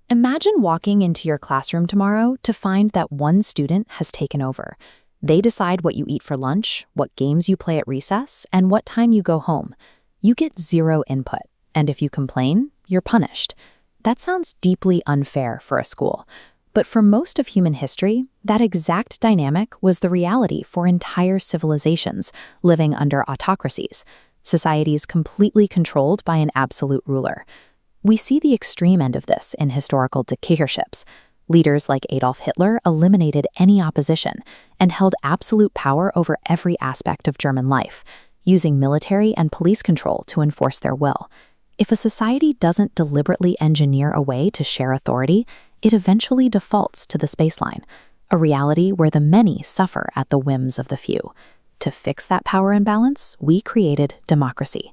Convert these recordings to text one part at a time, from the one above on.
Imagine walking into your classroom tomorrow to find that one student has taken over. They decide what you eat for lunch, what games you play at recess, and what time you go home. You get zero input, and if you complain, you're punished. That sounds deeply unfair for a school. But for most of human history, that exact dynamic was the reality for entire civilizations living under autocracies, societies completely controlled by an absolute ruler. We see the extreme end of this in historical dictatorships. Leaders like Adolf Hitler eliminated any opposition and held absolute power over every aspect of German life, using military and police control to enforce their will. If a society doesn't deliberately engineer a way to share authority, it eventually defaults to the spaceline, a reality where the many suffer at the whims of the few. To fix that power imbalance, we created democracy.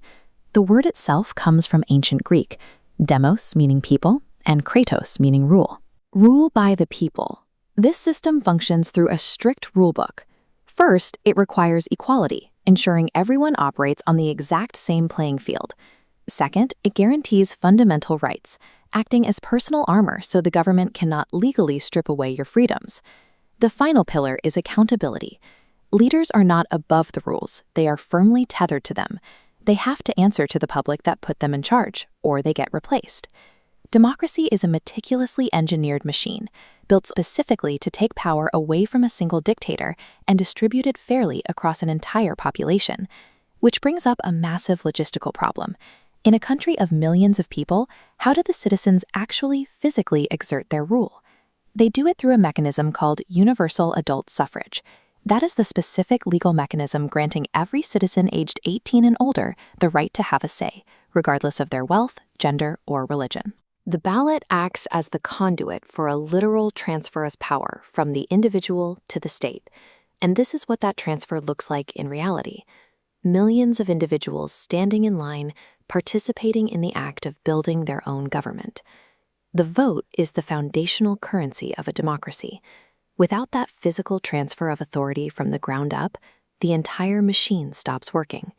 The word itself comes from ancient Greek, demos meaning people, and kratos meaning rule. Rule by the people. This system functions through a strict rulebook. First, it requires equality, ensuring everyone operates on the exact same playing field. Second, it guarantees fundamental rights, acting as personal armor so the government cannot legally strip away your freedoms. The final pillar is accountability. Leaders are not above the rules, they are firmly tethered to them. They have to answer to the public that put them in charge, or they get replaced. Democracy is a meticulously engineered machine, built specifically to take power away from a single dictator and distribute it fairly across an entire population. Which brings up a massive logistical problem. In a country of millions of people, how do the citizens actually physically exert their rule? They do it through a mechanism called universal adult suffrage. That is the specific legal mechanism granting every citizen aged 18 and older the right to have a say, regardless of their wealth, gender, or religion. The ballot acts as the conduit for a literal transfer of power from the individual to the state. And this is what that transfer looks like in reality. Millions of individuals standing in line, participating in the act of building their own government. The vote is the foundational currency of a democracy. Without that physical transfer of authority from the ground up, the entire machine stops working.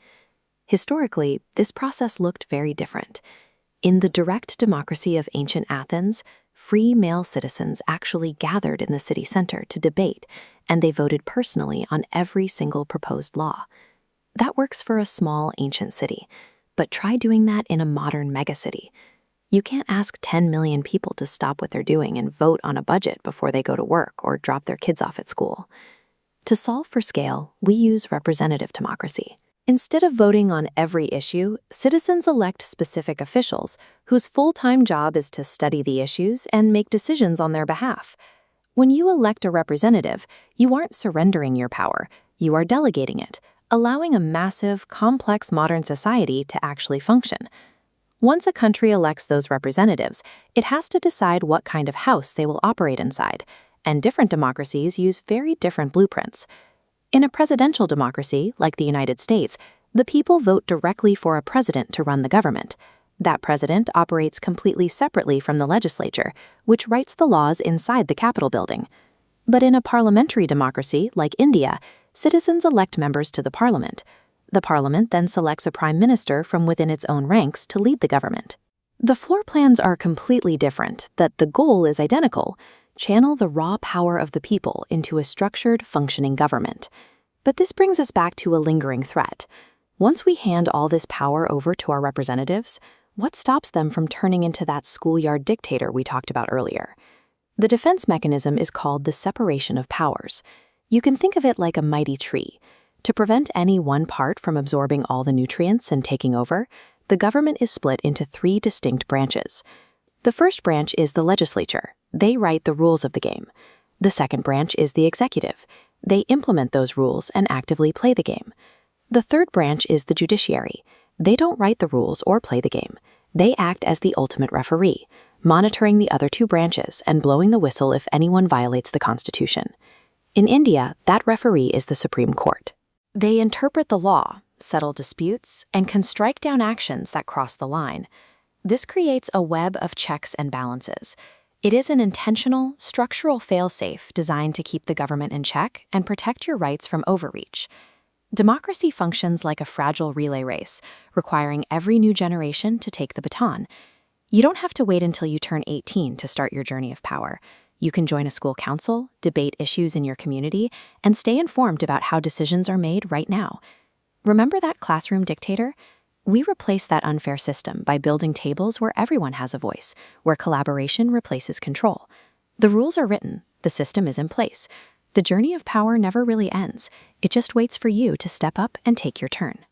Historically, this process looked very different. In the direct democracy of ancient Athens, free male citizens actually gathered in the city center to debate, and they voted personally on every single proposed law. That works for a small ancient city, but try doing that in a modern megacity. You can't ask 10 million people to stop what they're doing and vote on a budget before they go to work or drop their kids off at school. To solve for scale, we use representative democracy. Instead of voting on every issue, citizens elect specific officials whose full-time job is to study the issues and make decisions on their behalf. When you elect a representative, you aren't surrendering your power, you are delegating it, allowing a massive, complex modern society to actually function. Once a country elects those representatives, it has to decide what kind of house they will operate inside, and different democracies use very different blueprints. In a presidential democracy, like the United States, the people vote directly for a president to run the government. That president operates completely separately from the legislature, which writes the laws inside the Capitol building. But in a parliamentary democracy, like India, citizens elect members to the parliament. The parliament then selects a prime minister from within its own ranks to lead the government. The floor plans are completely different, that the goal is identical: channel the raw power of the people into a structured, functioning government. But this brings us back to a lingering threat. Once we hand all this power over to our representatives, what stops them from turning into that schoolyard dictator we talked about earlier? The defense mechanism is called the separation of powers. You can think of it like a mighty tree. To prevent any one part from absorbing all the nutrients and taking over, the government is split into 3 distinct branches. The first branch is the legislature. They write the rules of the game. The second branch is the executive. They implement those rules and actively play the game. The third branch is the judiciary. They don't write the rules or play the game. They act as the ultimate referee, monitoring the other 2 branches and blowing the whistle if anyone violates the Constitution. In India, that referee is the Supreme Court. They interpret the law, settle disputes, and can strike down actions that cross the line. This creates a web of checks and balances. It is an intentional, structural fail-safe designed to keep the government in check and protect your rights from overreach. Democracy functions like a fragile relay race, requiring every new generation to take the baton. You don't have to wait until you turn 18 to start your journey of power. You can join a school council, debate issues in your community, and stay informed about how decisions are made right now. Remember that classroom dictator? We replace that unfair system by building tables where everyone has a voice, where collaboration replaces control. The rules are written, the system is in place. The journey of power never really ends. It just waits for you to step up and take your turn.